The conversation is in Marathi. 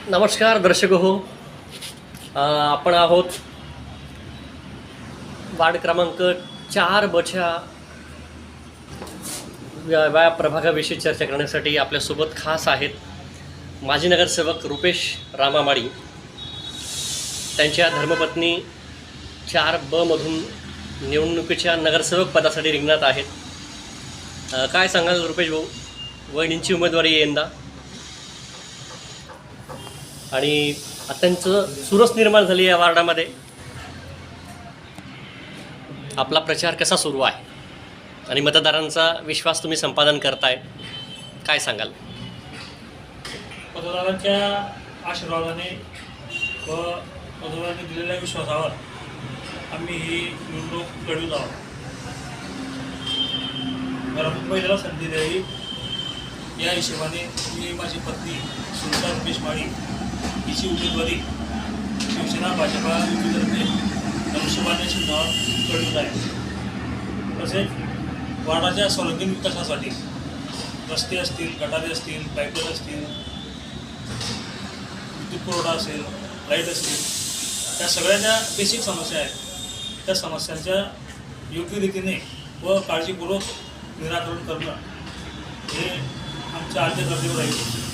नमस्कार दर्शक हो. आपण आहोत वार्ड क्रमांक 4 या प्रभागाविषयी चर्चा करण्यासाठी आपल्यासोबत खास आहेत माजी नगरसेवक रुपेश रामामाळी. त्यांच्या धर्मपत्नी 4B मधून निवडणुकीच्या नगरसेवक पदासाठी रिंगणात आहेत. काय सांगाल रुपेश भाऊ, वहिनींची उमेदवारी आहे यंदा आणि अत्यंत सुरस निर्माण झाली या वार्डामध्ये. आपला प्रचार कसा सुरू आहे आणि मतदारांचा विश्वास तुम्ही संपादन करताय, काय सांगाल? मतदारांच्या आशीर्वादाने व मतदारांनी दिलेल्या विश्वासावर आम्ही ही निवडणूक लढवत आहोत. मला पहिल्याला संधी द्यावी या हिशोबाने मी माझी पत्नी सुनीता रुपेश माळी हिची उमेदवारी शिवसेना भाजपा युतीतर्फे धनुष्यबाण चिन्हावर लढवत आहे. तसेच वार्डाच्या सर्वांगीण विकासासाठी रस्ते असतील, गटारे असतील, पाईपलाईन असतील, विद्युत पुरवठा असेल, लाईट असतील, त्या सगळ्या ज्या बेसिक समस्या आहेत त्या समस्यांच्या योग्य रीतीने व काळजीपूर्वक निराकरण करणं हे आमच्या आद्य कर्तव्य राहील.